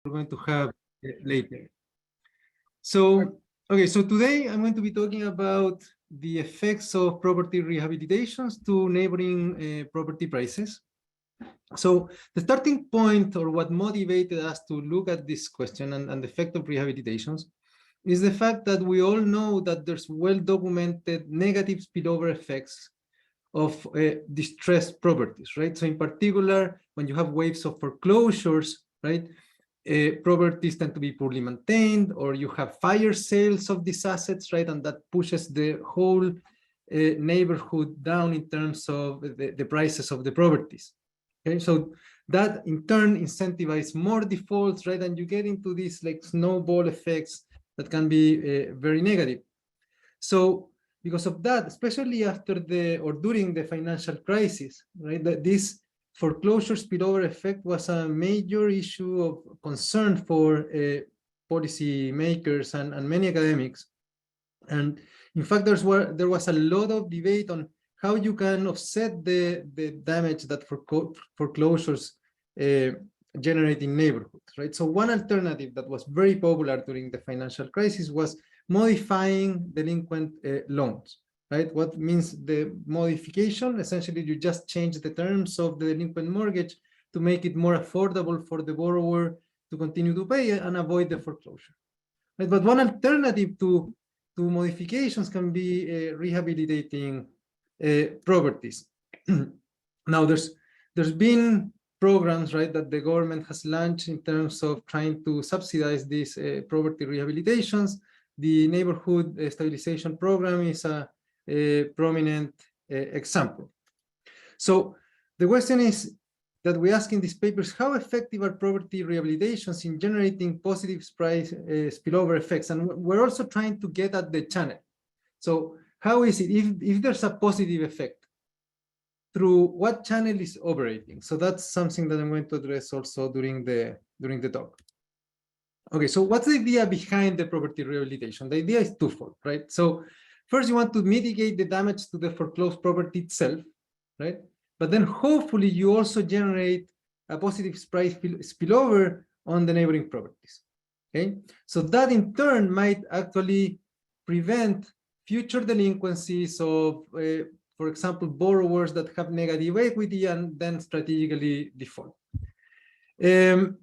we're going to have later. So, okay, so today I'm going to be talking about the effects of property rehabilitations to neighboring property prices. So the starting point, or what motivated us to look at this question and the effect of rehabilitations, is the fact that we all know that there's well-documented negative spillover effects of distressed properties, right? So in particular, when you have waves of foreclosures, right, properties tend to be poorly maintained, or you have fire sales of these assets, right, and that pushes the whole neighborhood down in terms of the prices of the properties. Okay, so that in turn incentivizes more defaults, right, and you get into these like snowball effects that can be very negative. So because of that, especially after or during the financial crisis, right, this foreclosure spillover effect was a major issue of concern for policy makers and many academics. And in fact, there was a lot of debate on how you can offset the damage that foreclosures generate in neighborhoods, right? So one alternative that was very popular during the financial crisis was modifying delinquent loans, right? What means the modification? Essentially, you just change the terms of the delinquent mortgage to make it more affordable for the borrower to continue to pay and avoid the foreclosure, right? But one alternative to modifications can be rehabilitating properties. Now, there's been programs, right, that the government has launched in terms of trying to subsidize these property rehabilitations. The neighborhood stabilization program is a prominent example. So the question is that we ask in these papers, how effective are property rehabilitations in generating positive price spillover effects? And we're also trying to get at the channel. So how is it, if there's a positive effect, through what channel is operating? So that's something that I'm going to address also during the talk. Okay, so what's the idea behind the property rehabilitation? The idea is twofold, right? So first, you want to mitigate the damage to the foreclosed property itself, right? But then hopefully you also generate a positive price spillover on the neighboring properties, okay? So that in turn might actually prevent future delinquencies of, for example, borrowers that have negative equity and then strategically default.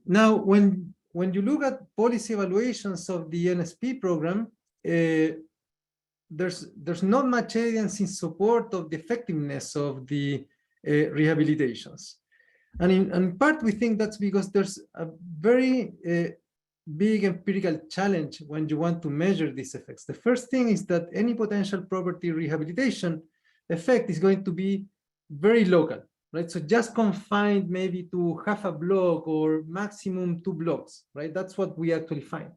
Now, when you look at policy evaluations of the NSP program, there's not much evidence in support of the effectiveness of the rehabilitations. And in part, we think that's because there's a very big empirical challenge when you want to measure these effects. The first thing is that any potential property rehabilitation effect is going to be very local, right? So just confined maybe to half a block or maximum 2 blocks, right? That's what we actually find.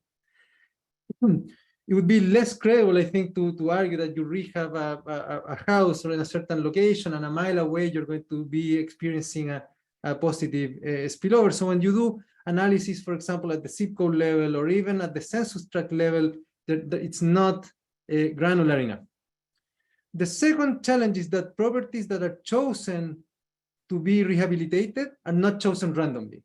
It would be less credible, I think, to argue that you rehab a house or in a certain location and a mile away you're going to be experiencing a positive spillover. So when you do analysis, for example, at the zip code level or even at the census tract level, it's not granular enough. The second challenge is that properties that are chosen to be rehabilitated are not chosen randomly.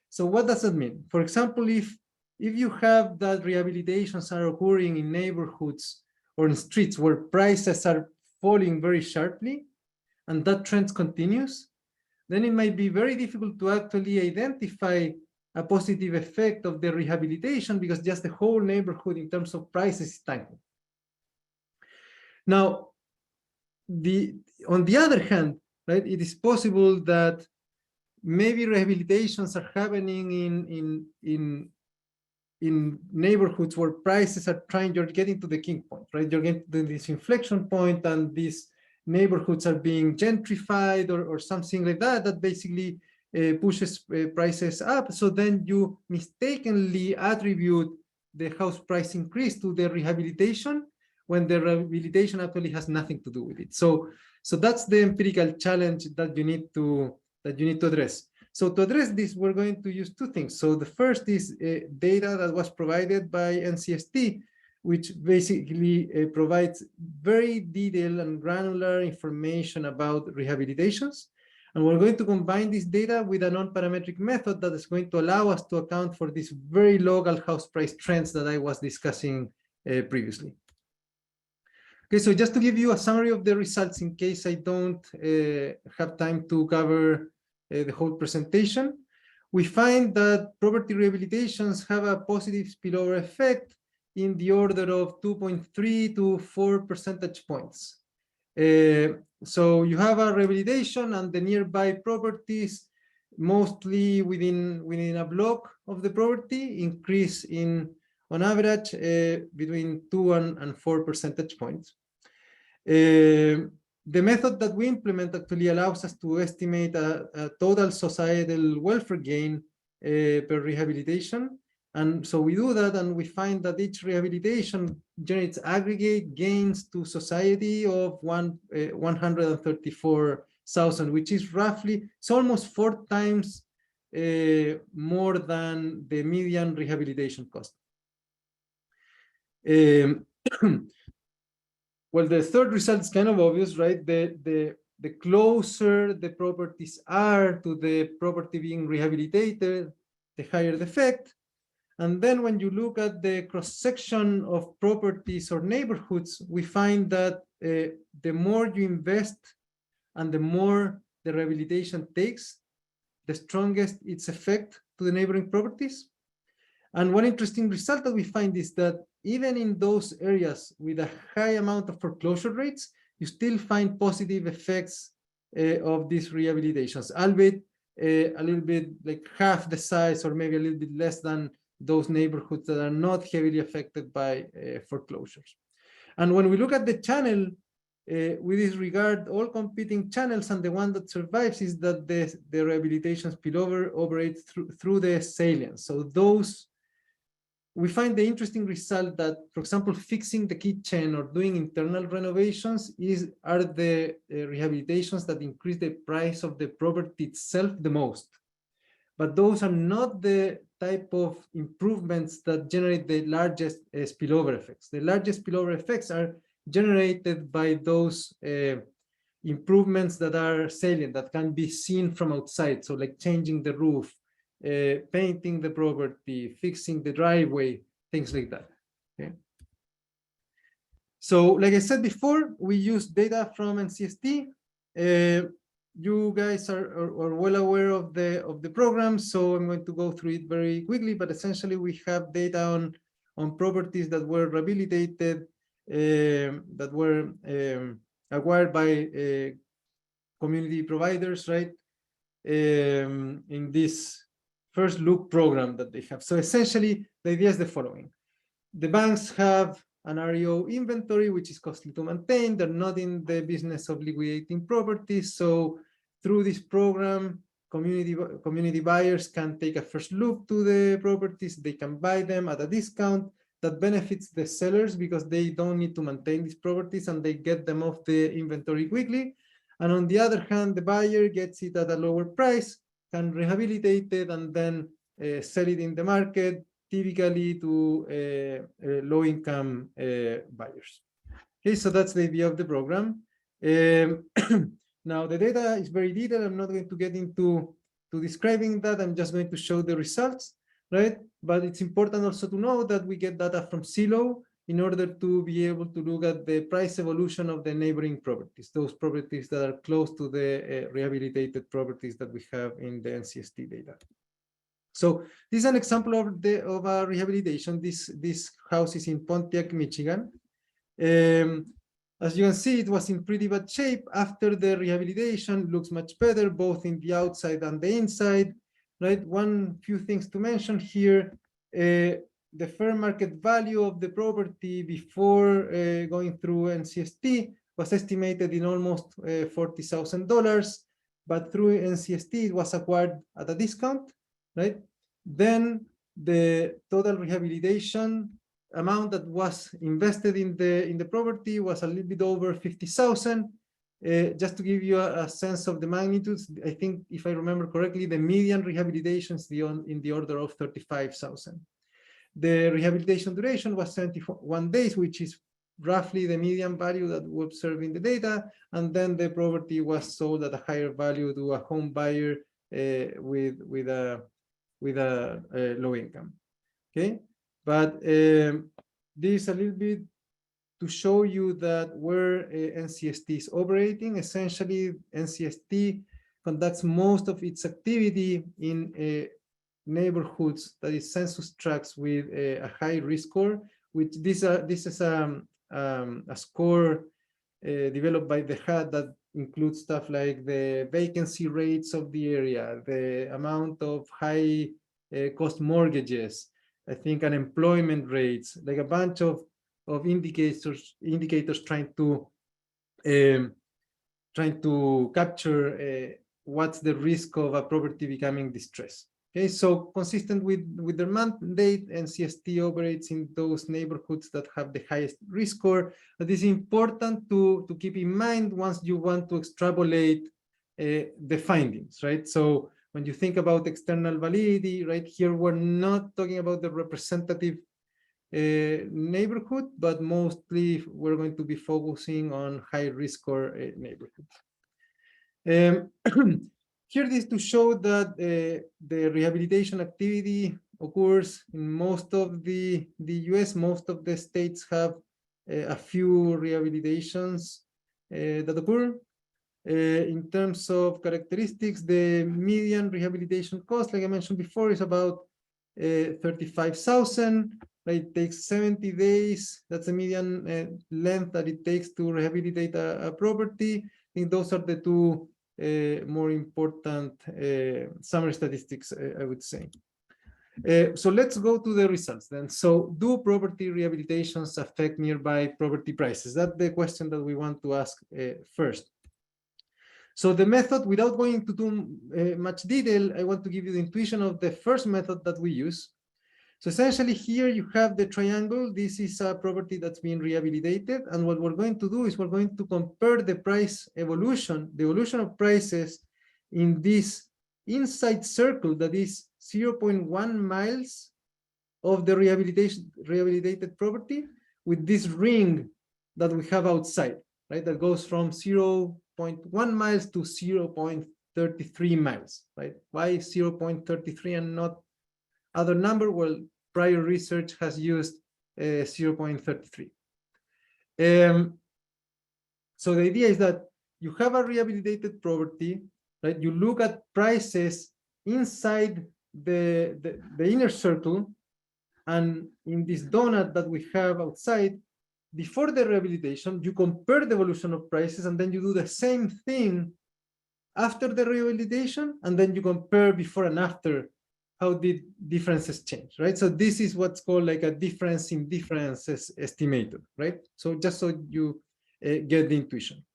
So what does that mean? For example, if you have that rehabilitations are occurring in neighborhoods or in streets where prices are falling very sharply, and that trend continues, then it might be very difficult to actually identify a positive effect of the rehabilitation because just the whole neighborhood in terms of prices is tanking. Now, on the other hand, right, it is possible that maybe rehabilitations are happening in neighborhoods where prices are you're getting to the king point, right? You're getting to this inflection point and these neighborhoods are being gentrified or something like that, that basically pushes prices up. So then you mistakenly attribute the house price increase to the rehabilitation when the rehabilitation actually has nothing to do with it. So that's the empirical challenge that you need to address. So to address this, we're going to use two things. So the first is data that was provided by NCST, which basically provides very detailed and granular information about rehabilitations. And we're going to combine this data with a non-parametric method that is going to allow us to account for these very local house price trends that I was discussing previously. Okay, so just to give you a summary of the results in case I don't have time to cover the whole presentation, we find that property rehabilitations have a positive spillover effect in the order of 2.3 to 4 percentage points. So you have a rehabilitation and the nearby properties, mostly within a block of the property, increase on average between 2 and 4 percentage points. The method that we implement actually allows us to estimate a total societal welfare gain per rehabilitation. And so we do that, and we find that each rehabilitation generates aggregate gains to society of 134,000, which is roughly, it's almost 4 times more than the median rehabilitation cost. Well, the third result is kind of obvious, right? The closer the properties are to the property being rehabilitated, the higher the effect. And then when you look at the cross-section of properties or neighborhoods, we find that the more you invest and the more the rehabilitation takes, the strongest its effect to the neighboring properties. And one interesting result that we find is that even in those areas with a high amount of foreclosure rates, you still find positive effects of these rehabilitations, albeit a little bit like half the size or maybe a little bit less than those neighborhoods that are not heavily affected by foreclosures. And when we look at the channel, we disregard all competing channels, and the one that survives is that the rehabilitation spillover operates through the salience. So those, we find the interesting result that, for example, fixing the kitchen or doing internal renovations are the rehabilitations that increase the price of the property itself the most. But those are not the type of improvements that generate the largest spillover effects. The largest spillover effects are generated by those improvements that are salient, that can be seen from outside. So like changing the roof, painting the property, fixing the driveway, things like that. Okay. So like I said before, we use data from NCST. You guys are well aware of the program, so I'm going to go through it very quickly, but essentially we have data on properties that were rehabilitated, that were acquired by community providers, right? In this first look program that they have. So essentially the idea is the following. The banks have an REO inventory, which is costly to maintain. They're not in the business of liquidating properties. So through this program, community buyers can take a first look to the properties. They can buy them at a discount that benefits the sellers because they don't need to maintain these properties and they get them off the inventory quickly. And on the other hand, the buyer gets it at a lower price, can rehabilitate it, and then sell it in the market, typically to low-income buyers. Okay, so that's the idea of the program. Now, the data is very detailed. I'm not going to get into describing that. I'm just going to show the results, right? But it's important also to know that we get data from Zillow in order to be able to look at the price evolution of the neighboring properties, those properties that are close to the rehabilitated properties that we have in the NCST data. So this is an example of a rehabilitation. This house is in Pontiac, Michigan. As you can see, it was in pretty bad shape. After the rehabilitation, looks much better, both in the outside and the inside, right? One few things to mention here. The fair market value of the property before going through NCST was estimated in almost $40,000, but through NCST, it was acquired at a discount, right? Then the total rehabilitation amount that was invested in the property was a little bit over 50,000. Just to give you a sense of the magnitudes, I think if I remember correctly, the median rehabilitation is in the order of 35,000. The rehabilitation duration was 71 days, which is roughly the median value that we observe in the data, and then the property was sold at a higher value to a home buyer with a low income. Okay, but this is a little bit to show you that where NCST is operating. Essentially, NCST conducts most of its activity in neighborhoods, that is census tracts with a high risk score, which this is a score developed by the HUD that includes stuff like the vacancy rates of the area, the amount of high cost mortgages, I think unemployment rates, like a bunch of indicators trying to capture what's the risk of a property becoming distressed. Okay, so consistent with their mandate, NCST operates in those neighborhoods that have the highest risk score. But it's important to keep in mind once you want to extrapolate the findings, right? So when you think about external validity, right, here we're not talking about the representative neighborhood, but mostly we're going to be focusing on high risk score neighborhoods. Here it is to show that the rehabilitation activity occurs in most of the US. Most of the states have a few rehabilitations that occur. In terms of characteristics, the median rehabilitation cost, like I mentioned before, is about 35,000. Right? It takes 70 days. That's the median length that it takes to rehabilitate a property. I think those are the two more important summary statistics, I would say. So let's go to the results then. So do property rehabilitations affect nearby property prices? That's the question that we want to ask first. So the method, without going into too much detail, I want to give you the intuition of the first method that we use. So essentially here you have the triangle. This is a property that's being rehabilitated. And what we're going to do is we're going to compare the price evolution, the evolution of prices in this inside circle that is 0.1 miles of the rehabilitated property with this ring that we have outside, right? That goes from 0.1 miles to 0.33 miles, right? Why 0.33 and not other number? Well, prior research has used 0.33. So the idea is that you have a rehabilitated property, right? You look at prices inside the inner circle, and in this donut that we have outside, before the rehabilitation, you compare the evolution of prices, and then you do the same thing after the rehabilitation, and then you compare before and after how did differences change, right? So this is what's called like a difference in differences estimator, right? So just so you get the intuition.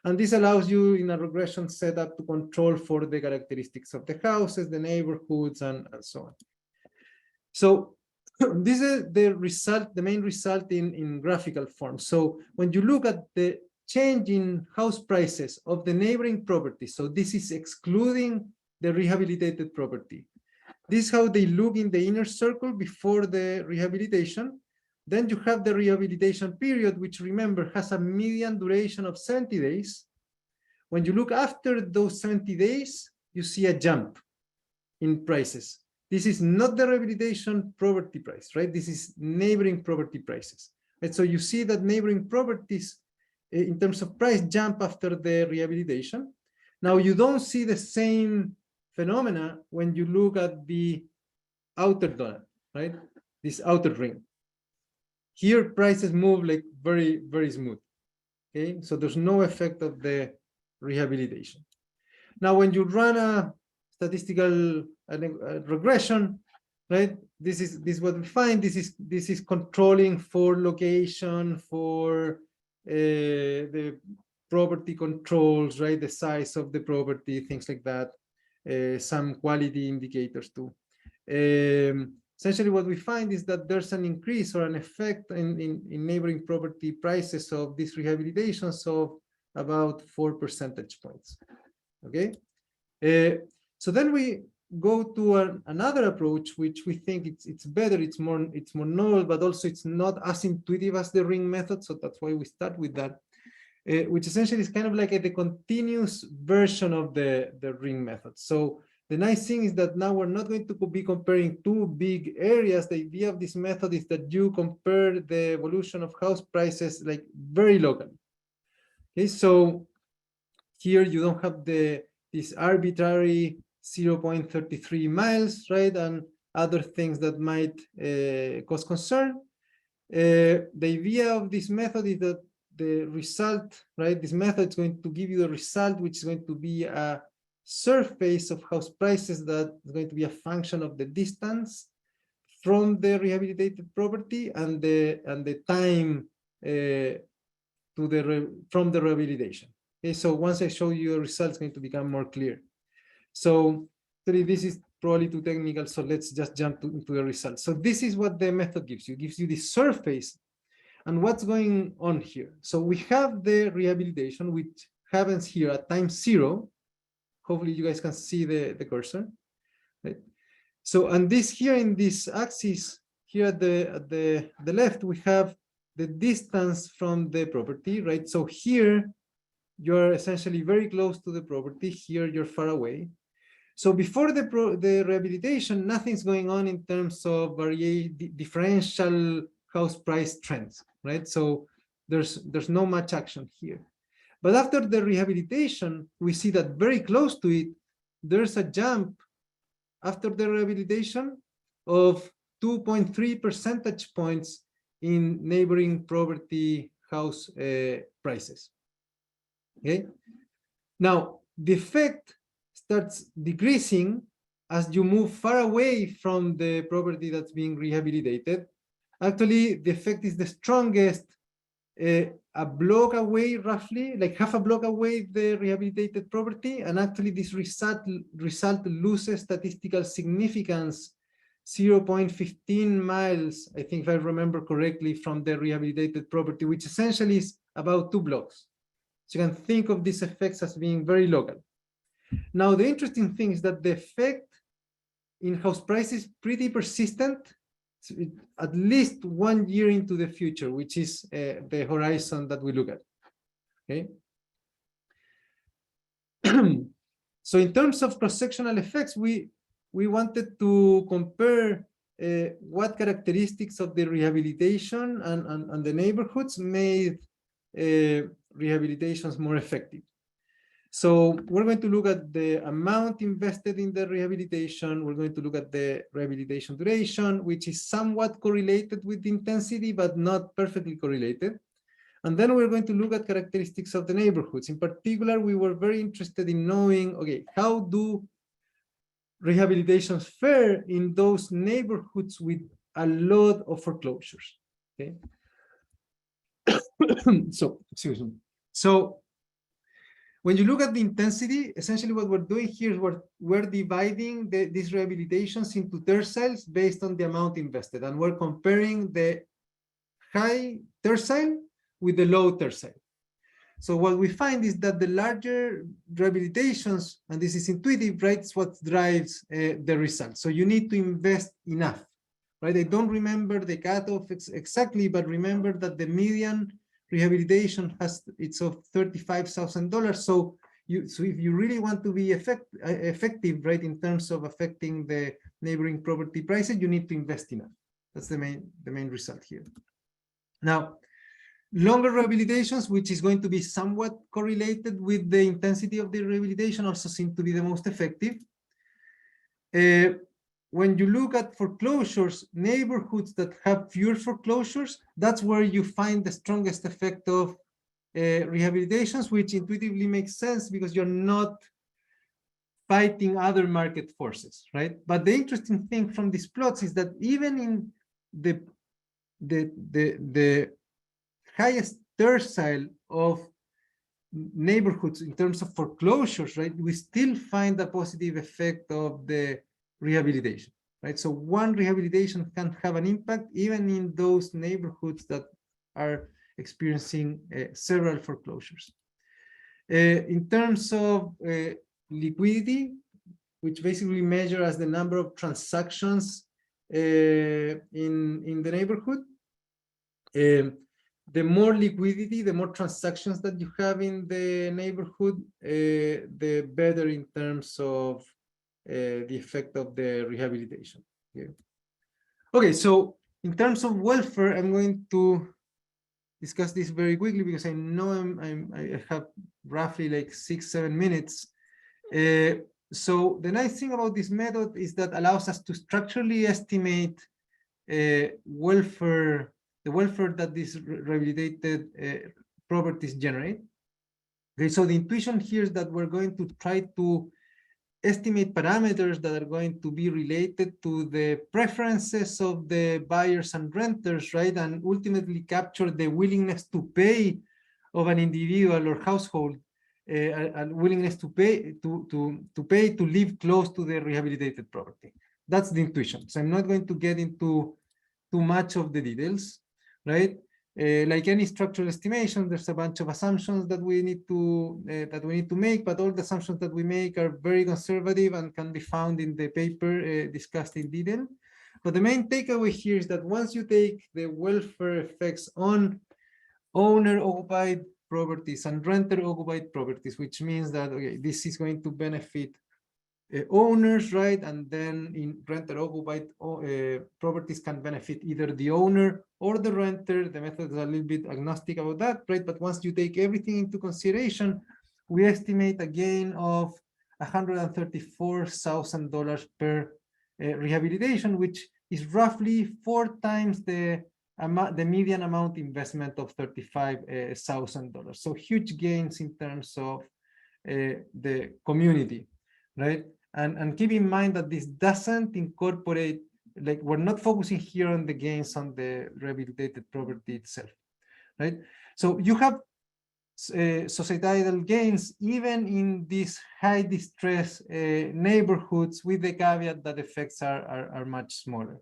And this allows you in a regression setup to control for the characteristics of the houses, the neighborhoods, and so on. So this is the result, the main result in graphical form. So when you look at the change in house prices of the neighboring properties, so this is excluding the rehabilitated property. This is how they look in the inner circle before the rehabilitation. Then you have the rehabilitation period, which remember has a median duration of 70 days. When you look after those 70 days, you see a jump in prices. This is not the rehabilitation property price, right? This is neighboring property prices. And so you see that neighboring properties in terms of price jump after the rehabilitation. Now you don't see the same phenomena when you look at the outer donut, right? This outer ring. Here prices move like very, very smooth. Okay, so there's no effect of the rehabilitation. Now, when you run a statistical regression, right? This is what we find. This is controlling for location, for the property controls, right? The size of the property, things like that. Some quality indicators too. Essentially, what we find is that there's an increase or an effect in neighboring property prices of these rehabilitations of about 4 percentage points. Okay, so then we go to another approach, which we think it's better, it's more novel, but also it's not as intuitive as the ring method. So that's why we start with that, which essentially is kind of like the continuous version of the ring method. So the nice thing is that now we're not going to be comparing two big areas. The idea of this method is that you compare the evolution of house prices like very locally. Okay, so here you don't have this arbitrary 0.33 miles, right? And other things that might cause concern. The idea of this method is that the result, right? This method is going to give you the result, which is going to be a surface of house prices that is going to be a function of the distance from the rehabilitated property and the time from the rehabilitation. Okay, so once I show you the results, it's going to become more clear. So this is probably too technical, so let's just jump into the results. So this is what the method gives you. It gives you the surface and what's going on here. So we have the rehabilitation, which happens here at time 0. Hopefully you guys can see the cursor. Right? So, and this here in this axis, here at the left, we have the distance from the property, right? So here, you're essentially very close to the property. Here, you're far away. So before the rehabilitation, nothing's going on in terms of differential house price trends, right? So there's no much action here. But after the rehabilitation, we see that very close to it, there's a jump after the rehabilitation of 2.3 percentage points in neighboring property house prices. Okay. Now, the effect starts decreasing as you move far away from the property that's being rehabilitated. Actually, the effect is the strongest a block away, roughly, like half a block away the rehabilitated property, and actually this result loses statistical significance 0.15 miles, I think if I remember correctly, from the rehabilitated property, which essentially is about 2 blocks. So you can think of these effects as being very local. Now, the interesting thing is that the effect in house price is pretty persistent, at least 1 year into the future, which is the horizon that we look at. Okay. So in terms of cross-sectional effects, we wanted to compare what characteristics of the rehabilitation and the neighborhoods made rehabilitations more effective. So we're going to look at the amount invested in the rehabilitation. We're going to look at the rehabilitation duration, which is somewhat correlated with the intensity, but not perfectly correlated. And then we're going to look at characteristics of the neighborhoods. In particular, we were very interested in knowing, okay, how do rehabilitations fare in those neighborhoods with a lot of foreclosures? Okay. So, excuse me. So, when you look at the intensity, essentially what we're doing here is we're dividing these rehabilitations into terciles based on the amount invested. And we're comparing the high tercile with the low tercile. So what we find is that the larger rehabilitations, and this is intuitive, right, it's what drives the result. So you need to invest enough, right? I don't remember the cutoff exactly, but remember that the median rehabilitation it's of $35,000. So if you really want to be effective, right, in terms of affecting the neighboring property prices, you need to invest enough. That's the main result here. Now, longer rehabilitations, which is going to be somewhat correlated with the intensity of the rehabilitation, also seem to be the most effective. When you look at foreclosures, neighborhoods that have fewer foreclosures, that's where you find the strongest effect of rehabilitations, which intuitively makes sense because you're not fighting other market forces, right? But the interesting thing from these plots is that even in the highest tercile of neighborhoods in terms of foreclosures, right, we still find a positive effect of the rehabilitation, right? So one rehabilitation can have an impact even in those neighborhoods that are experiencing several foreclosures. In terms of liquidity, which basically measure as the number of transactions in the neighborhood. The more liquidity, the more transactions that you have in the neighborhood, the better in terms of the effect of the rehabilitation. Okay, so in terms of welfare, I'm going to discuss this very quickly because I know I have roughly like 6-7 minutes. So the nice thing about this method is that allows us to structurally estimate welfare, the welfare that these rehabilitated properties generate. Okay, so the intuition here is that we're going to try to estimate parameters that are going to be related to the preferences of the buyers and renters, right? And ultimately capture the willingness to pay of an individual or household, and willingness to pay to live close to the rehabilitated property. That's the intuition. So I'm not going to get into too much of the details, right? Like any structural estimation, there's a bunch of assumptions that we need to make, but all the assumptions that we make are very conservative and can be found in the paper discussed in detail. But the main takeaway here is that once you take the welfare effects on owner-occupied properties and renter-occupied properties, which means that okay, this is going to benefit owners, right? And then in renter-occupied properties can benefit either the owner or the renter. The method is a little bit agnostic about that, right? But once you take everything into consideration, we estimate a gain of $134,000 per rehabilitation, which is roughly 4 times the median amount investment of $35,000. So huge gains in terms of the community, right? And keep in mind that this doesn't incorporate, like we're not focusing here on the gains on the rehabilitated property itself, right? So you have societal gains even in these high distress neighborhoods, with the caveat that effects are much smaller.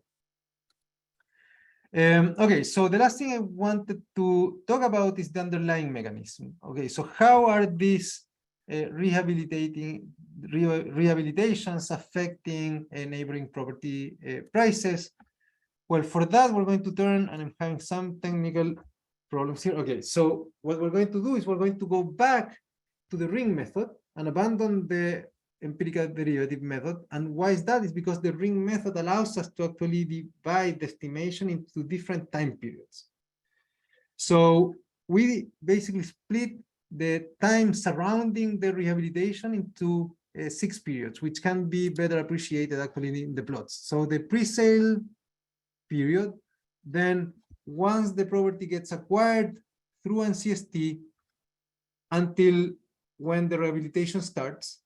Okay, so the last thing I wanted to talk about is the underlying mechanism. Okay, so how are these rehabilitations affecting neighboring property prices? Well, for that, we're going to turn, and I'm having some technical problems here. Okay, so what we're going to do is we're going to go back to the ring method and abandon the empirical derivative method. And why is that? Is because the ring method allows us to actually divide the estimation into different time periods. So we basically split the time surrounding the rehabilitation into 6 periods, which can be better appreciated actually in the plots. So the pre-sale period, then once the property gets acquired through NCST until when the rehabilitation starts,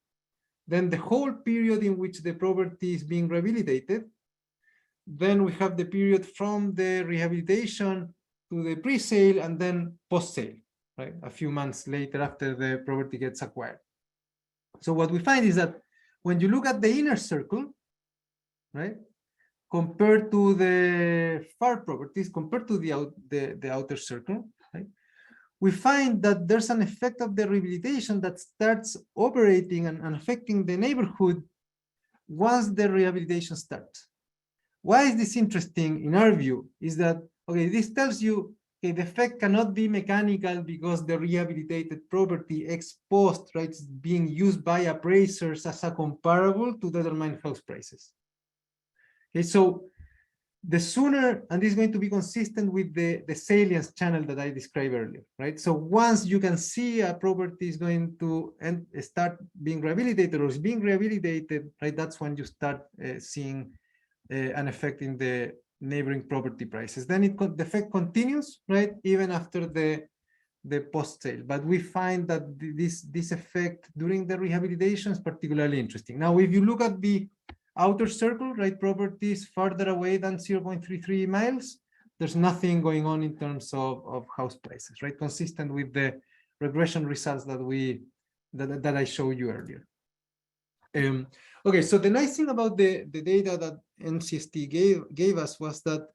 then the whole period in which the property is being rehabilitated, then we have the period from the rehabilitation to the pre-sale and then post-sale, right? A few months later after the property gets acquired. So what we find is that when you look at the inner circle, right, compared to the far properties, compared to the outer circle, right, we find that there's an effect of the rehabilitation that starts operating and affecting the neighborhood once the rehabilitation starts. Why is this interesting in our view? Is that, okay, this tells you, okay, the effect cannot be mechanical because the rehabilitated property ex post, right, is being used by appraisers as a comparable to determine house prices. Okay, so the sooner, and this is going to be consistent with the salience channel that I described earlier, right? So once you can see a property is going to start being rehabilitated or is being rehabilitated, right? That's when you start seeing an effect in the neighboring property prices. Then the effect continues, right? Even after the post-sale. But we find that this effect during the rehabilitation is particularly interesting. Now, if you look at the outer circle, right, properties further away than 0.33 miles, there's nothing going on in terms of house prices, right? Consistent with the regression results that I showed you earlier. Okay, so the nice thing about the data that NCST gave us was that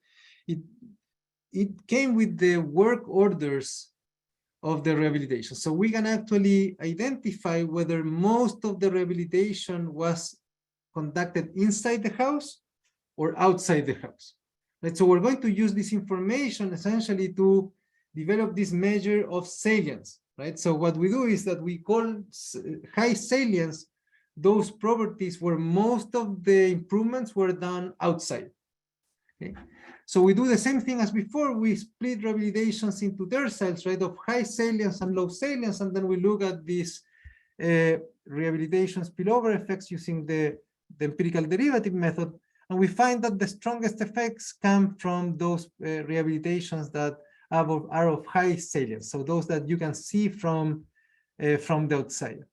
it came with the work orders of the rehabilitation. So we can actually identify whether most of the rehabilitation was conducted inside the house or outside the house. Right? So we're going to use this information essentially to develop this measure of salience. Right? So what we do is that we call high salience those properties where most of the improvements were done outside. Okay? So we do the same thing as before. We split rehabilitations into terciles, right, of high salience and low salience, and then we look at these rehabilitation spillover effects using the empirical derivative method, and we find that the strongest effects come from those rehabilitations that are of high salience, so those that you can see from the outside.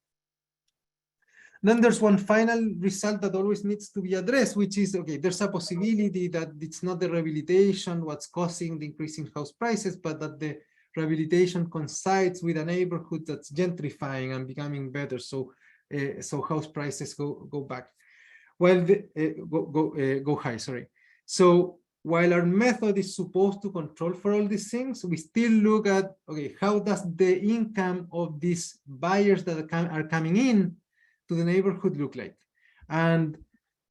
Then there's one final result that always needs to be addressed, which is, okay, there's a possibility that it's not the rehabilitation what's causing the increase in house prices, but that the rehabilitation coincides with a neighborhood that's gentrifying and becoming better. So, so house prices go back. While go high, sorry. So while our method is supposed to control for all these things, we still look at, okay, how does the income of these buyers that are coming in to the neighborhood look like? And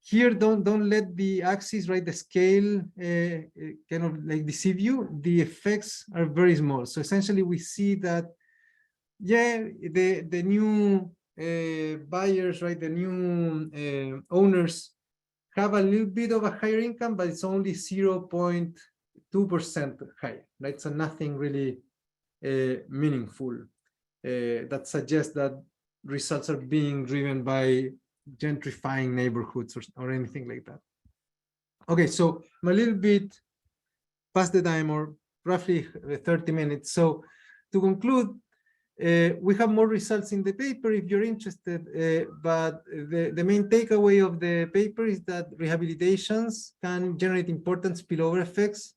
here, don't let the axis, right, the scale kind of like deceive you. The effects are very small. So essentially we see that, yeah, the new buyers, right, the new owners have a little bit of a higher income, but it's only 0.2% higher, right? So nothing really meaningful that suggests that results are being driven by gentrifying neighborhoods or anything like that. Okay, so I'm a little bit past the time, or roughly 30 minutes. So to conclude, we have more results in the paper if you're interested, but the main takeaway of the paper is that rehabilitations can generate important spillover effects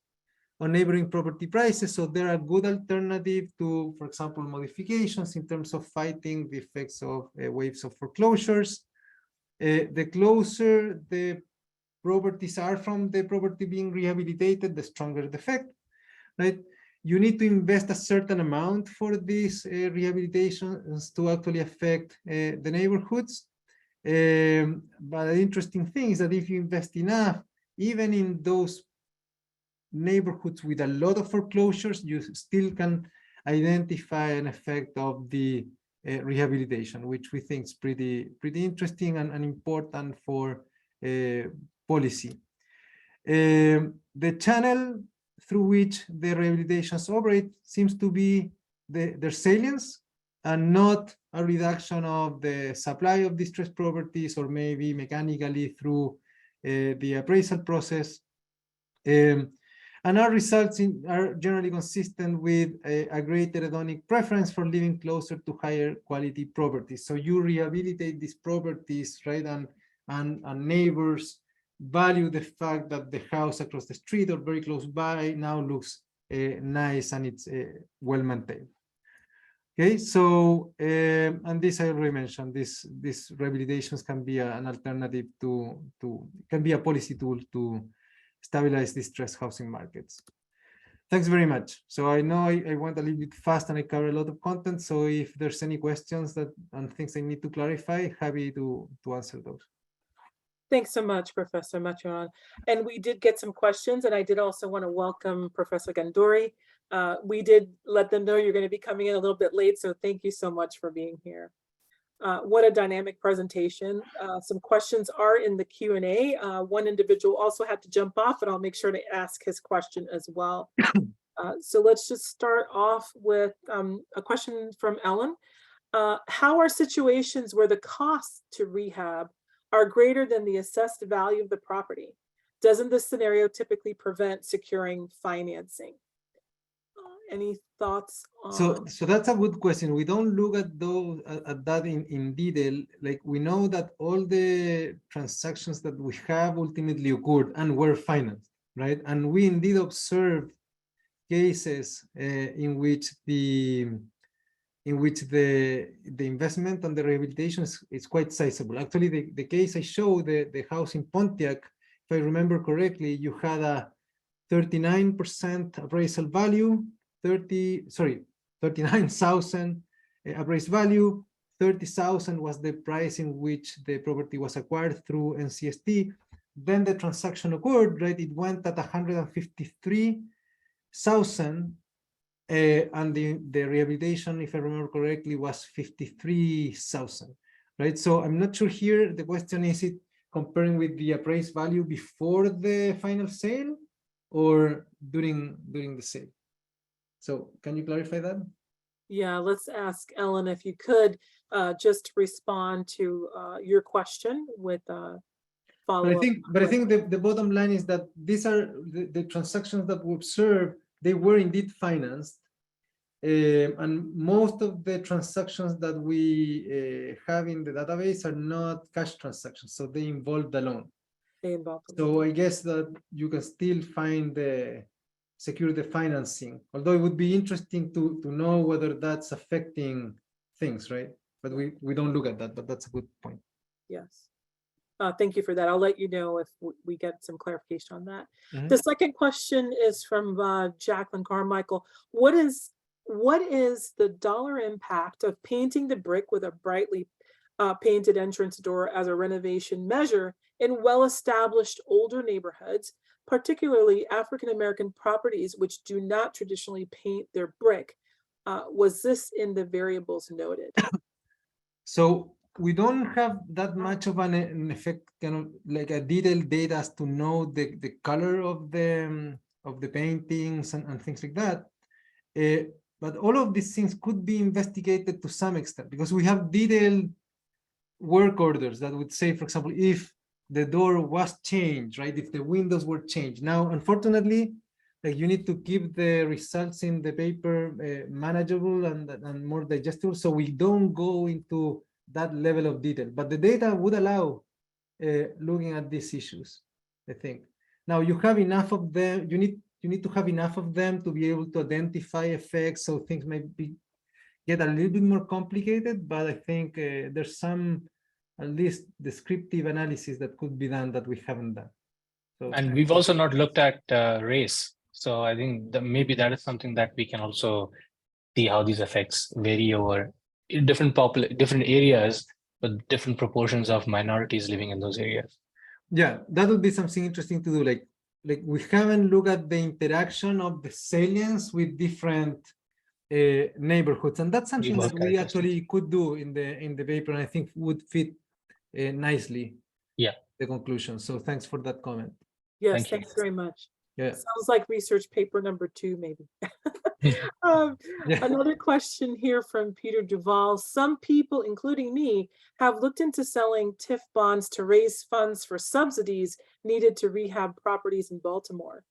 on neighboring property prices. So they're a good alternative to, for example, modifications in terms of fighting the effects of waves of foreclosures. The closer the properties are from the property being rehabilitated, the stronger the effect, right? You need to invest a certain amount for these rehabilitations to actually affect the neighborhoods. But the interesting thing is that if you invest enough, even in those neighborhoods with a lot of foreclosures, you still can identify an effect of the rehabilitation, which we think is pretty interesting and important for policy. The channel through which the rehabilitations operate seems to be their salience, and not a reduction of the supply of distressed properties, or maybe mechanically through the appraisal process. And our results are generally consistent with a greater hedonic preference for living closer to higher quality properties. So you rehabilitate these properties, right? And neighbors value the fact that the house across the street or very close by now looks nice and it's well maintained. Okay, so and this I already mentioned. These rehabilitations can be an alternative can be a policy tool to stabilize distressed housing markets. Thanks very much. So I know I went a little bit fast and I covered a lot of content. So if there's any questions and things I need to clarify, happy to answer those. Thanks so much, Professor Machuan. And we did get some questions, and I did also want to welcome Professor Ganduri. We did let them know you're going to be coming in a little bit late, so thank you so much for being here. What a dynamic presentation. Some questions are in the Q&A. One individual also had to jump off, and I'll make sure to ask his question as well. So let's just start off with a question from Ellen. How are situations where the costs to rehab are greater than the assessed value of the property? Doesn't this scenario typically prevent securing financing? Any thoughts on? So that's a good question. We don't look at those at that in detail. Like, we know that all the transactions that we have ultimately occurred and were financed, right? And we indeed observed cases in which the investment and the rehabilitation is quite sizable. Actually, the case I showed, the house in Pontiac, if I remember correctly, you had a 39% appraisal value, 39,000 appraised value, 30,000 was the price in which the property was acquired through NCST. Then the transaction occurred, right? It went at 153,000, and the rehabilitation, if I remember correctly, was 53,000, right? So I'm not sure here. The question is it comparing with the appraised value before the final sale or during the sale? So can you clarify that? Yeah, let's ask Ellen if you could just respond to your question with follow-up. But I think the bottom line is that these are the transactions that we observed, they were indeed financed. And most of the transactions that we have in the database are not cash transactions, so they involve the loan. They involve the So loan. I guess that you can still find secure the financing, although it would be interesting to know whether that's affecting things, right? But we don't look at that, but that's a good point. Yes. Thank you for that. I'll let you know if we get some clarification on that. Mhm. The second question is from Jacqueline Carmichael. What is the dollar impact of painting the brick with a brightly painted entrance door as a renovation measure in well-established older neighborhoods, particularly African-American properties which do not traditionally paint their brick? Was this in the variables noted? So we don't have that much of an effect, kind of like a detailed data as to know the color of the paintings and things like that. But all of these things could be investigated to some extent because we have detailed work orders that would say, for example, if the door was changed, right? If the windows were changed. Now, unfortunately, like you need to keep the results in the paper manageable and more digestible. So we don't go into that level of detail, but the data would allow looking at these issues, I think. Now you have enough of them, you need to have enough of them to be able to identify effects, so things might get a little bit more complicated, but I think there's some at least descriptive analysis that could be done that we haven't done. So, and we've also not looked at race. So I think that maybe that is something that we can also see how these effects vary over different areas with different proportions of minorities living in those areas. Yeah, that would be something interesting to do. Like we haven't looked at the interaction of the salience with different neighborhoods, and that's something that we actually could do in the paper, and I think would fit nicely. Yeah, the conclusion. So thanks for that comment. Yes, thanks very much. Yeah. Sounds like research paper number 2, maybe. Yeah. Another question here from Peter Duval. Some people, including me, have looked into selling TIF bonds to raise funds for subsidies needed to rehab properties in Baltimore.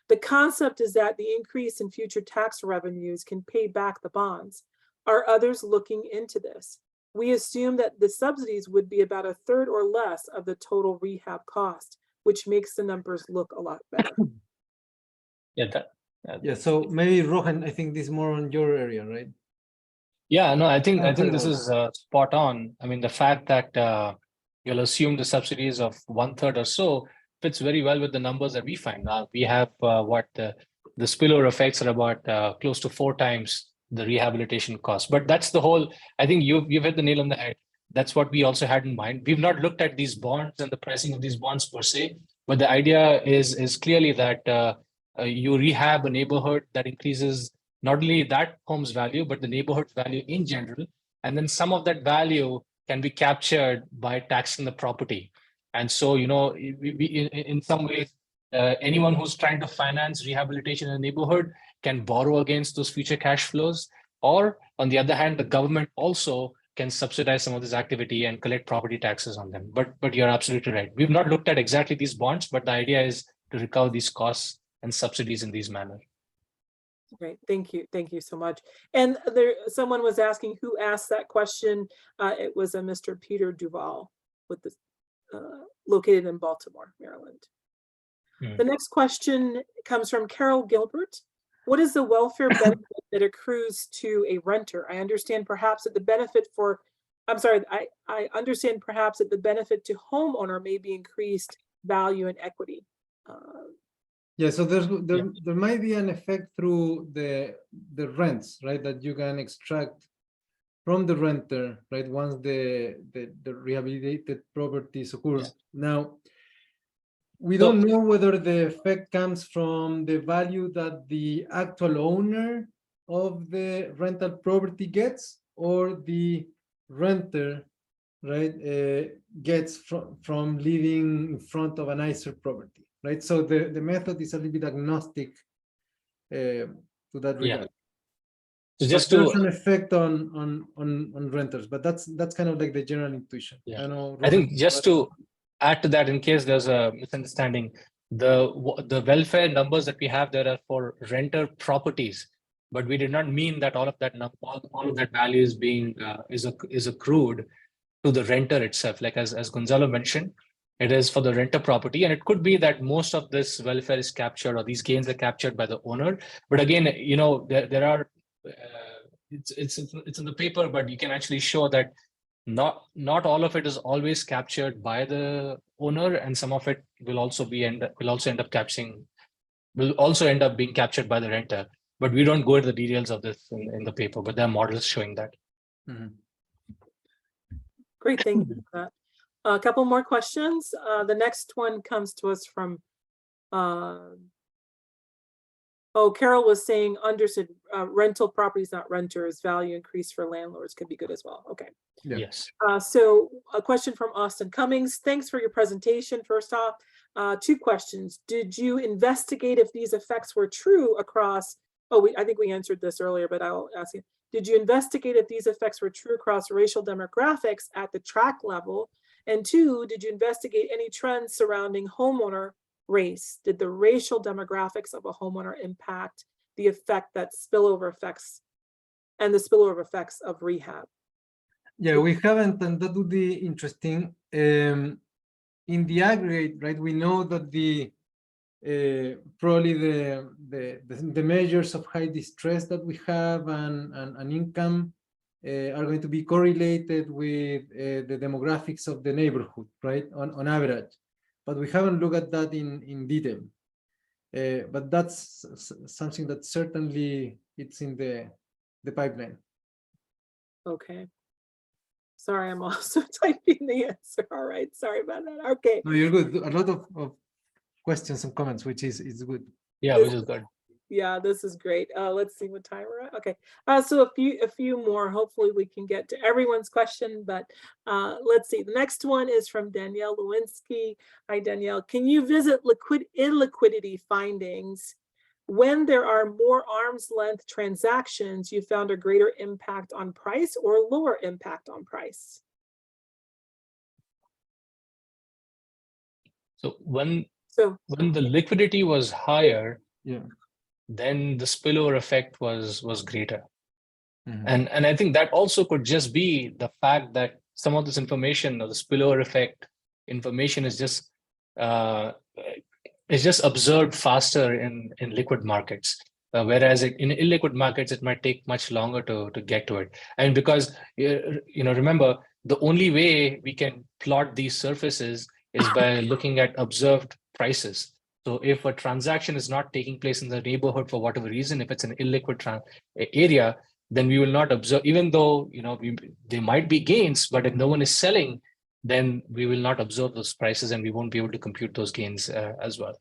The concept is that the increase in future tax revenues can pay back the bonds. Are others looking into this? We assume that the subsidies would be about 1/3 or less of the total rehab cost, which makes the numbers look a lot better. Yeah, so maybe Rohan, I think this is more on your area, right? Yeah, no, I think this is spot on. I mean, the fact that you'll assume the subsidies of 1/3 or so fits very well with the numbers that we find. We have the spillover effects are about close to 4 times the rehabilitation cost. But that's the whole, I think you've hit the nail on the head. That's what we also had in mind. We've not looked at these bonds and the pricing of these bonds per se, but the idea is clearly that you rehab a neighborhood that increases not only that home's value, but the neighborhood's value in general. And then some of that value can be captured by taxing the property. And so, you know, in some ways, anyone who's trying to finance rehabilitation in a neighborhood can borrow against those future cash flows. Or on the other hand, the government also can subsidize some of this activity and collect property taxes on them. But you're absolutely right. We've not looked at exactly these bonds, but the idea is to recover these costs and subsidies in these manner. Great, thank you so much. And someone was asking who asked that question. It was a Mr. Peter Duval with this located in Baltimore, Maryland. The next question comes from Carol Gilbert. What is the welfare benefit that accrues to a renter? I understand perhaps that the benefit for, I understand perhaps that the benefit to homeowner may be increased value and equity. Yeah, so there might be an effect through the rents, right? That you can extract from the renter, right? Once the rehabilitated properties occur. Yeah. Now, we don't know whether the effect comes from the value that the actual owner of the rental property gets, or the renter, right, gets from living in front of a nicer property, right? So the method is a little bit agnostic to that regard. Yeah. So just But there's to, an effect on renters, but that's kind of like the general intuition. Yeah. I know. I think just to add to that, in case there's a misunderstanding, the welfare numbers that we have there are for renter properties, but we did not mean that all of that all of that value is being is accrued to the renter itself. Like as Gonzalo mentioned, it is for the renter property, and it could be that most of this welfare is captured, or these gains are captured by the owner. But again, you know, there are it's in the paper, but you can actually show that not all of it is always captured by the owner, and some of it will also end up being captured by the renter. But we don't go into the details of this in the paper, but there are models showing that. Mhm. Great, thank you for that. A couple more questions. The next one comes to us from, Carol was saying, understood, rental properties, not renters, value increase for landlords could be good as well. Okay. Yeah. Yes. So a question from Austin Cummings. Thanks for your presentation. First off, two questions. Did you investigate if these effects were true across, I think we answered this earlier, but I'll ask you. Did you investigate if these effects were true across racial demographics at the tract level? And two, did you investigate any trends surrounding homeowner race? Did the racial demographics of a homeowner impact the effect that spillover effects and the spillover effects of rehab? Yeah, we haven't, and that would be interesting. In the aggregate, right, we know that probably the measures of high distress that we have and income are going to be correlated with the demographics of the neighborhood, right, on average. But we haven't looked at that in detail. But that's something that certainly it's in the pipeline. Okay. Sorry, I'm also typing the answer. All right, sorry about that. Okay. No, you're good. A lot of questions and comments, which is good. Yeah, which is good. Yeah, this is great. Let's see what time we're at. Okay. So a few more. Hopefully we can get to everyone's question, but let's see. The next one is from Danielle Lewinsky. Hi, Danielle. Can you visit illiquidity findings? When there are more arm's length transactions, you found a greater impact on price or lower impact on price? So when the liquidity was higher, Yeah. then the spillover effect was greater. Mhm. And I think that also could just be the fact that some of this information, or the spillover effect information, is just observed faster in liquid markets, whereas in illiquid markets it might take much longer to get to it. And because remember, the only way we can plot these surfaces is by looking at observed prices. So if a transaction is not taking place in the neighborhood for whatever reason, if it's an illiquid area, then we will not observe, even though there might be gains, but if no one is selling, then we will not observe those prices and we won't be able to compute those gains as well.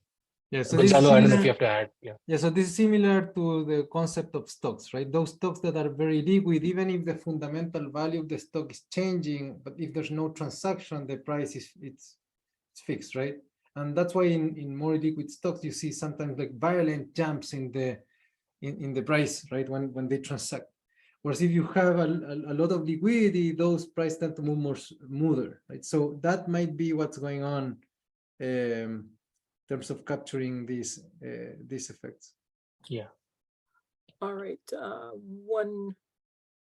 Yeah, so Gonzalo, I don't know if you have to add. Yeah, so this is similar to the concept of stocks, right? Those stocks that are very liquid, even if the fundamental value of the stock is changing, but if there's no transaction, the price it's fixed, right? And that's why in more liquid stocks, you see sometimes like violent jumps in the price, right? When they transact. Whereas if you have a lot of liquidity, those prices tend to move more smoother, right? So that might be what's going on in terms of capturing these effects. Yeah. All right.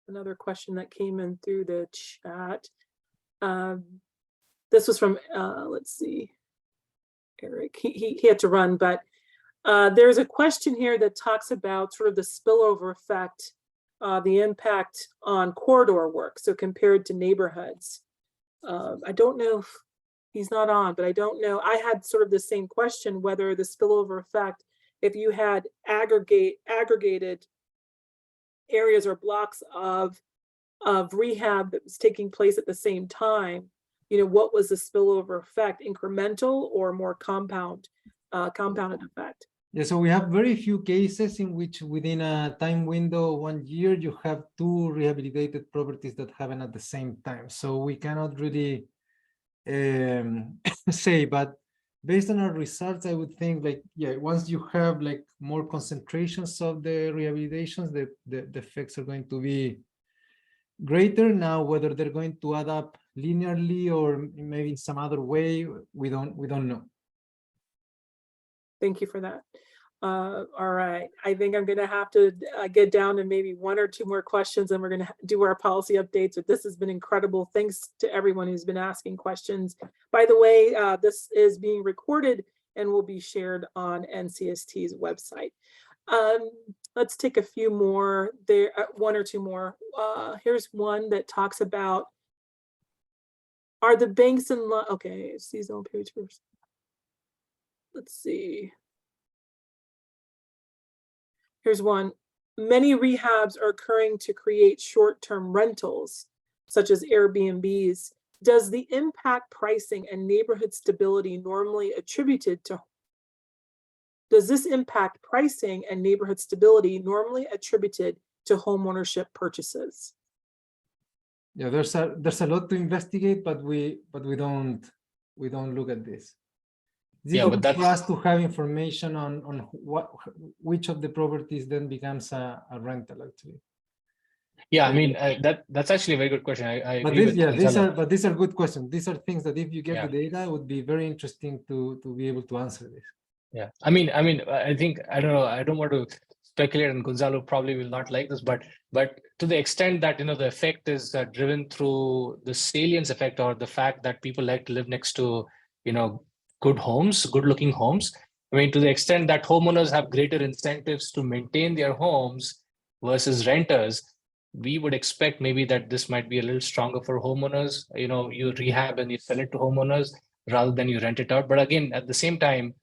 Another question that came in through the chat. This was from let's see, Eric. He had to run, but there's a question here that talks about sort of the spillover effect, the impact on corridor work, so compared to neighborhoods. I don't know if he's not on, but I don't know. I had sort of the same question, whether the spillover effect, if you had aggregated areas or blocks of of rehab that was taking place at the same time, you know, what was the spillover effect, incremental or more compounded effect? Yeah, so we have very few cases in which within a time window of 1 year, you have two rehabilitated properties that happen at the same time. So we cannot really say, but based on our results, I would think like, yeah, once you have like more concentrations of the rehabilitations, the effects are going to be greater. Now, whether they're going to add up linearly or maybe in some other way, we don't know. Thank you for that. All right, I think I'm going to have to get down to maybe one or two more questions, and we're going to do our policy updates. But this has been incredible. Thanks to everyone who's been asking questions. By the way, this is being recorded and will be shared on NCST's website. Let's take a few more there, one or two more. Here's one that talks about, are the banks in line? Okay, seasonal periods first. Let's see. Here's one. Many rehabs are occurring to create short-term rentals, such as Airbnbs. Does the impact pricing and neighborhood stability normally attributed to Does this impact pricing and neighborhood stability normally attributed to homeownership purchases? Yeah, there's a lot to investigate, but we don't look at this. Yeah, but for us to have information on which of the properties then becomes a rental actually. Yeah, I mean that's actually a very good question. I agree with these are good questions. These are things that if you get the data, it would be very interesting to be able to answer this. Yeah, I mean, I think, I don't know, I don't want to speculate, and Gonzalo probably will not like this, but to the extent that, you know, the effect is driven through the salience effect, or the fact that people like to live next to, you know, good homes, good looking homes. I mean, to the extent that homeowners have greater incentives to maintain their homes versus renters, we would expect maybe that this might be a little stronger for homeowners. You know, you rehab and you sell it to homeowners rather than you rent it out. But again, at the same time,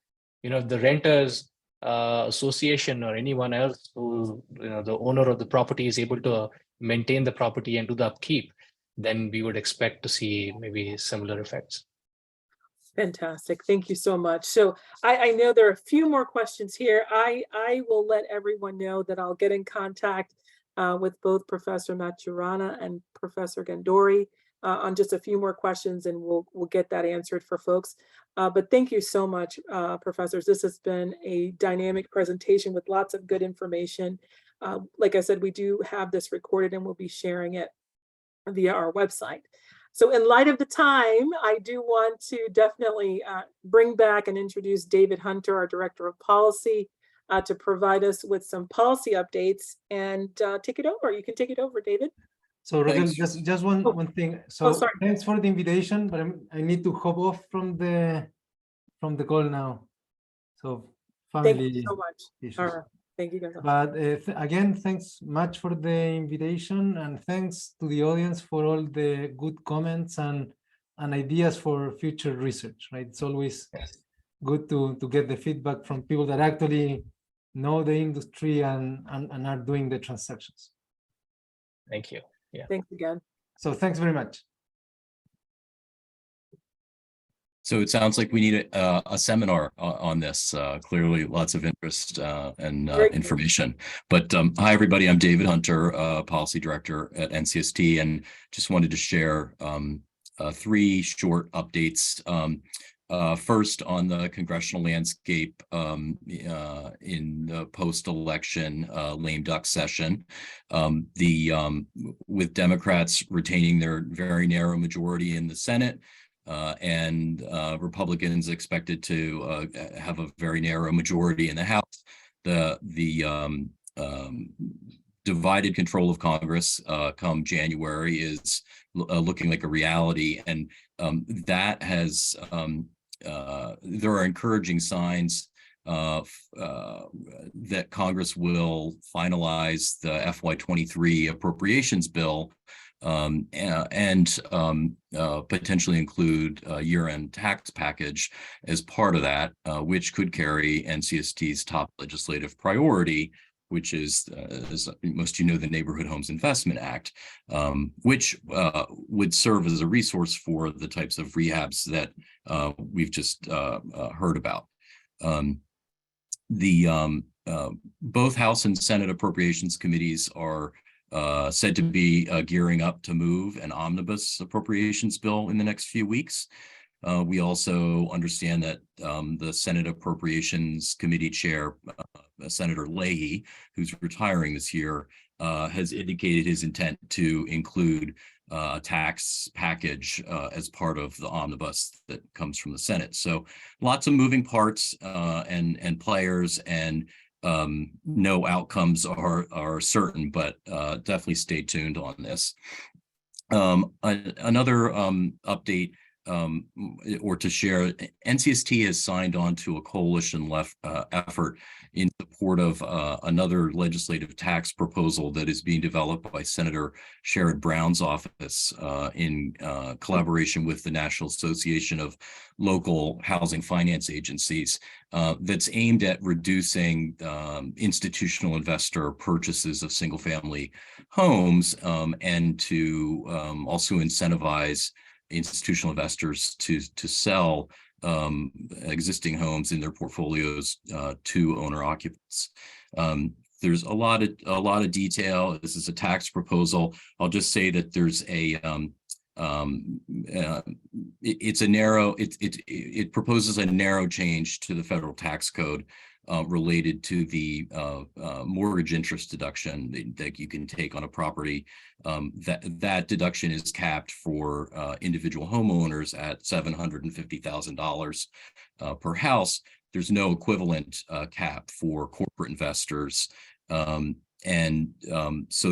you know, the renters association or anyone else who, you know, the owner of the property is able to maintain the property and do the upkeep, then we would expect to see maybe similar effects. Fantastic. Thank you so much. So I know there are a few more questions here. I will let everyone know that I'll get in contact with both Professor Maturana and Professor Gandori on just a few more questions, and we'll get that answered for folks. But thank you so much, professors. This has been a dynamic presentation with lots of good information. Like I said, we do have this recorded and we'll be sharing it via our website. So in light of the time, I do want to definitely bring back and introduce David Hunter, our Director of Policy, to provide us with some policy updates and take it over. You can take it over, David. So Raquel, just one thing. So sorry. Thanks for the invitation, but I need to hop off from the call now. So family Thank you so much. issues. All right. Thank you guys. But again, thanks much for the invitation, and thanks to the audience for all the good comments and ideas for future research. Right, it's always good to get the feedback from people that actually know the industry and are doing the transactions. Thank you. Yeah. Thanks again. So thanks very much. So it sounds like we need a seminar on this. Clearly, lots of interest and information. But hi, everybody. I'm David Hunter, Policy Director at NCST, and just wanted to share 3 short updates. First, on the congressional landscape in the post-election lame duck session, with Democrats retaining their very narrow majority in the Senate, and Republicans expected to have a very narrow majority in the House. The divided control of Congress come January is looking like a reality, and that has there are encouraging signs that Congress will finalize the FY23 appropriations bill and potentially include a year-end tax package as part of that, which could carry NCST's top legislative priority, which is, as most of you know, the Neighborhood Homes Investment Act, which would serve as a resource for the types of rehabs that we've just heard about. Both House and Senate Appropriations Committees are said to be gearing up to move an omnibus appropriations bill in the next few weeks. We also understand that the Senate Appropriations Committee Chair, Senator Leahy, who's retiring this year, has indicated his intent to include a tax package as part of the omnibus that comes from the Senate. So lots of moving parts and players, and no outcomes are certain, but definitely stay tuned on this. Another update or to share, NCST has signed on to a coalition effort in support of another legislative tax proposal that is being developed by Senator Sherrod Brown's office in collaboration with the National Association of Local Housing Finance Agencies, that's aimed at reducing institutional investor purchases of single-family homes and to also incentivize institutional investors to sell existing homes in their portfolios to owner occupants. There's a lot of detail. This is a tax proposal. I'll just say that there's it proposes a narrow change to the federal tax code related to the mortgage interest deduction that you can take on a property. That deduction is capped for individual homeowners at $750,000 per house. There's no equivalent cap for corporate investors. So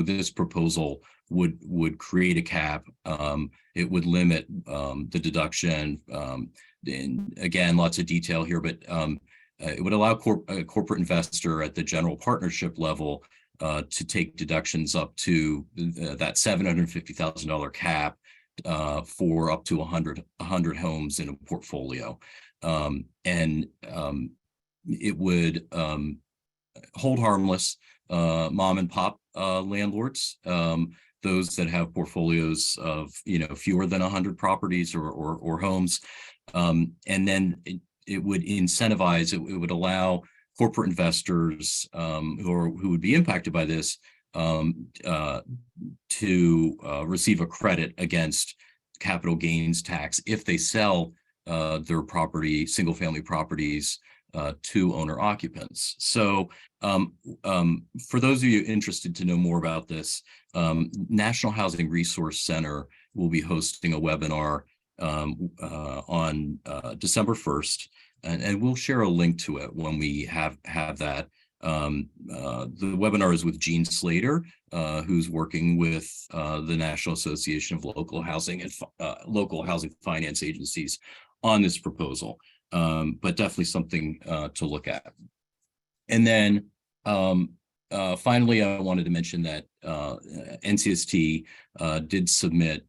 this proposal would create a cap. It would limit the deduction. And again, lots of detail here, but it would allow a corporate investor at the general partnership level to take deductions up to that $750,000 cap for up to 100 homes in a portfolio. It would hold harmless mom and pop landlords, those that have portfolios of fewer than 100 properties or homes, and then it would incentivize, it would allow corporate investors who would be impacted by this to receive a credit against capital gains tax if they sell their property, single family properties, to owner occupants. So for those of you interested to know more about this, National Housing Resource Center will be hosting a webinar on December 1st, and we'll share a link to it when we have that. The webinar is with Gene Slater, who's working with the National Association of Local Housing and Local Housing Finance Agencies on this proposal, but definitely something to look at. And then finally, I wanted to mention that NCST did submit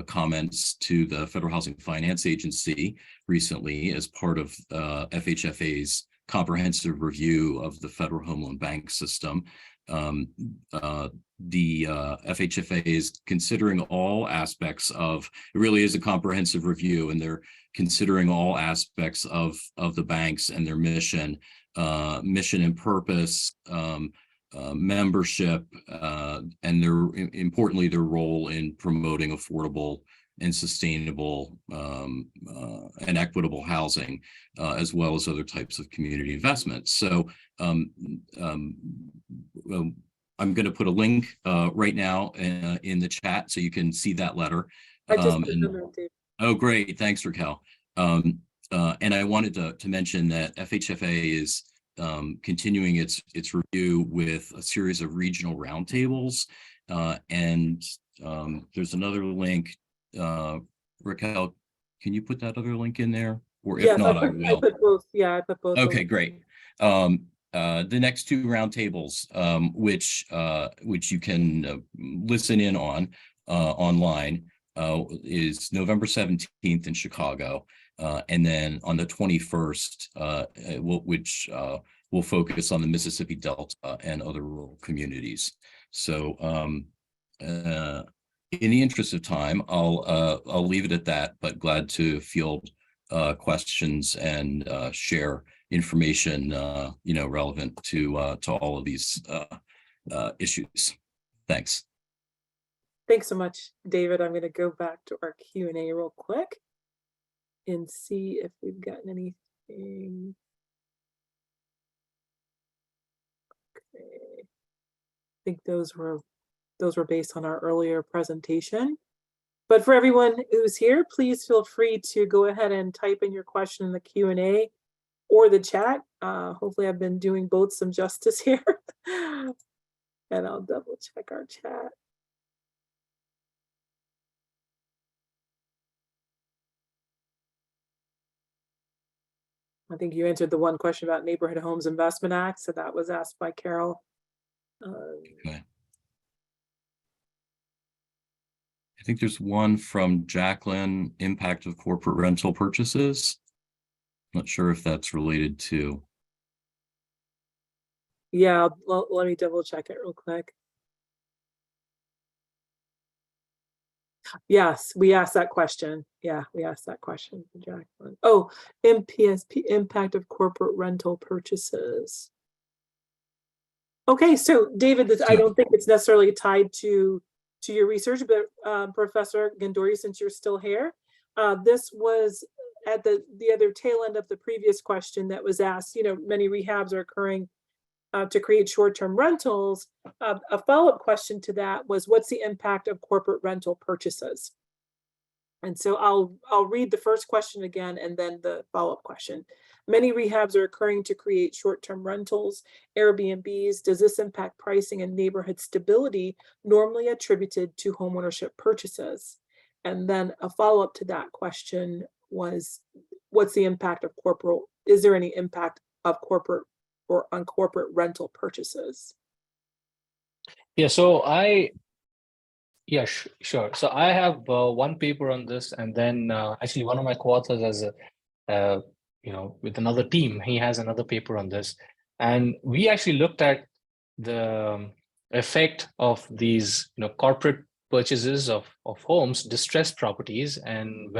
comments to the Federal Housing Finance Agency recently as part of FHFA's comprehensive review of the federal home loan bank system. The FHFA is considering all aspects of, it really is a comprehensive review, and they're considering all aspects of the banks and their mission and purpose, membership, and importantly, their role in promoting affordable and sustainable and equitable housing, as well as other types of community investments. So I'm going to put a link right now in the chat so you can see that letter. I just put them in, Dave. Oh, great. Thanks, Raquel. And I wanted to mention that FHFA is continuing its review with a series of regional roundtables. And there's another link. Raquel, can you put that other link in there? Or if not, I will. I put both. Yeah, I put both. Okay, great. The next two roundtables, which you can listen in on online, is November 17th in Chicago, and then on the 21st, which will will focus on the Mississippi Delta and other rural communities. So in the interest of time, I'll leave it at that, but glad to field questions and share information relevant to all of these issues. Thanks. Thanks so much, David. I'm going to go back to our Q&A real quick and see if we've gotten anything. Okay. I think those were based on our earlier presentation. But for everyone who's here, please feel free to go ahead and type in your question in the Q&A or the chat. Hopefully I've been doing both some justice here. And I'll double check our chat. I think you answered the one question about Neighborhood Homes Investment Act. So that was asked by Carol. Okay. I think there's one from Jacqueline, impact of corporate rental purchases. Not sure if that's related to. Yeah, well, let me double check it real quick. Yes, we asked that question. Yeah, we asked that question, Jacqueline. Oh, MPSP, impact of corporate rental purchases. Okay, so David, I don't think it's necessarily tied to your research, but Professor Gandori, since you're still here, this was at the other tail end of the previous question that was asked. Many rehabs are occurring to create short-term rentals. A follow-up question to that was, what's the impact of corporate rental purchases? And so I'll read the first question again and then the follow-up question. Many rehabs are occurring to create short-term rentals, Airbnbs. Does this impact pricing and neighborhood stability normally attributed to homeownership purchases? And then a follow-up to that question was, what's the impact of corporate? Is there any impact of corporate or on corporate rental purchases? Yeah, so sure. So I have one paper on this, and then actually one of my co-authors has with another team, he has another paper on this. And we actually looked at the effect of these corporate purchases of homes, distressed properties, and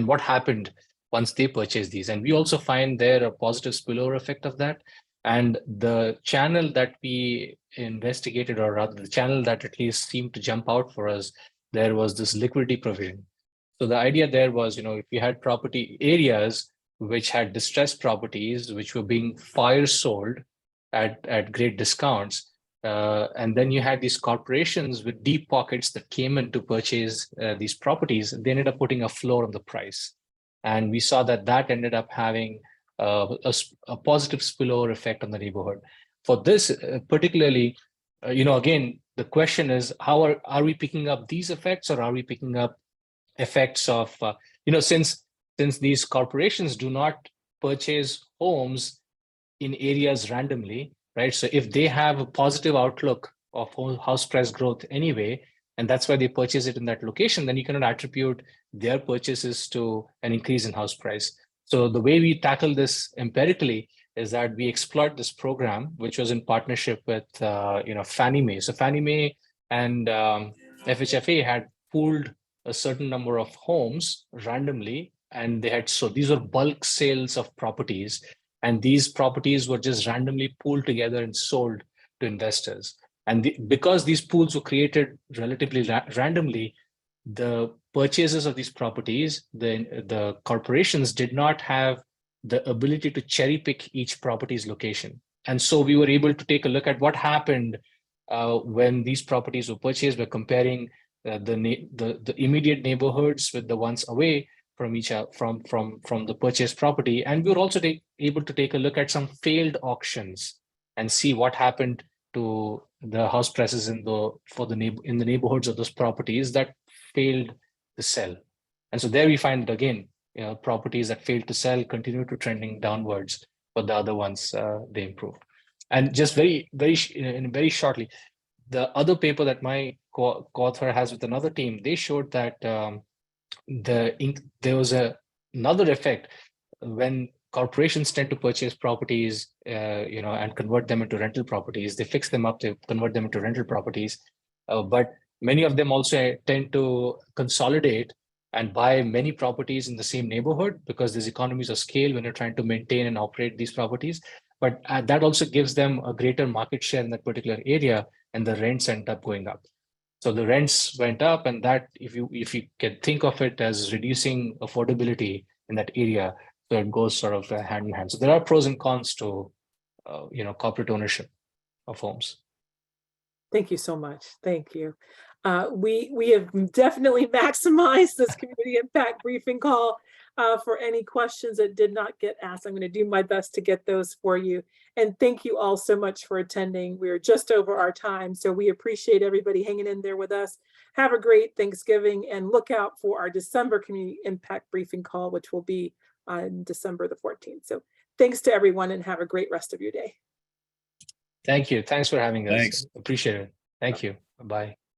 what happened once they purchased these. And we also find there a positive spillover effect of that. And the channel that we investigated, or rather the channel that at least seemed to jump out for us, there was this liquidity provision. So the idea there was, if you had property areas which had distressed properties, which were being fire sold at great discounts, and then you had these corporations with deep pockets that came in to purchase these properties, they ended up putting a floor on the price. And we saw that ended up having a positive spillover effect on the neighborhood. For this particularly, again, the question is, how are we picking up these effects, or are we picking up effects of, since these corporations do not purchase homes in areas randomly, right? So if they have a positive outlook of house price growth anyway, and that's why they purchase it in that location, then you cannot attribute their purchases to an increase in house price. So the way we tackle this empirically is that we exploit this program, which was in partnership with Fannie Mae. So Fannie Mae and FHFA had pooled a certain number of homes randomly, and these were bulk sales of properties, and these properties were just randomly pooled together and sold to investors. And because these pools were created relatively randomly, the purchases of these properties, the corporations did not have the ability to cherry pick each property's location. And so we were able to take a look at what happened when these properties were purchased by comparing the immediate neighborhoods with the ones away from from the purchased property. And we were also able to take a look at some failed auctions and see what happened to the house prices in the neighborhoods of those properties that failed to sell. And so there we find, again, properties that failed to sell continue to trending downwards, but the other ones, they improve. And just very shortly, the other paper that my co-author has with another team, they showed that there was another effect when corporations tend to purchase properties, and convert them into rental properties. They fix them up to convert them into rental properties. But many of them also tend to consolidate and buy many properties in the same neighborhood because there's economies of scale when you're trying to maintain and operate these properties. But that also gives them a greater market share in that particular area, and the rents end up going up. So the rents went up, and that, if you can think of it as reducing affordability in that area, so it goes sort of hand in hand. So there are pros and cons to, corporate ownership of homes. Thank you so much. Thank you. We have definitely maximized this community impact briefing call. For any questions that did not get asked, I'm going to do my best to get those for you. And thank you all so much for attending. We're just over our time, so we appreciate everybody hanging in there with us. Have a great Thanksgiving, and look out for our December community impact briefing call, which will be on December the 14th. So thanks to everyone, and have a great rest of your day. Thank you. Thanks for having us. Thanks. Appreciate it. Thank you. Bye-bye.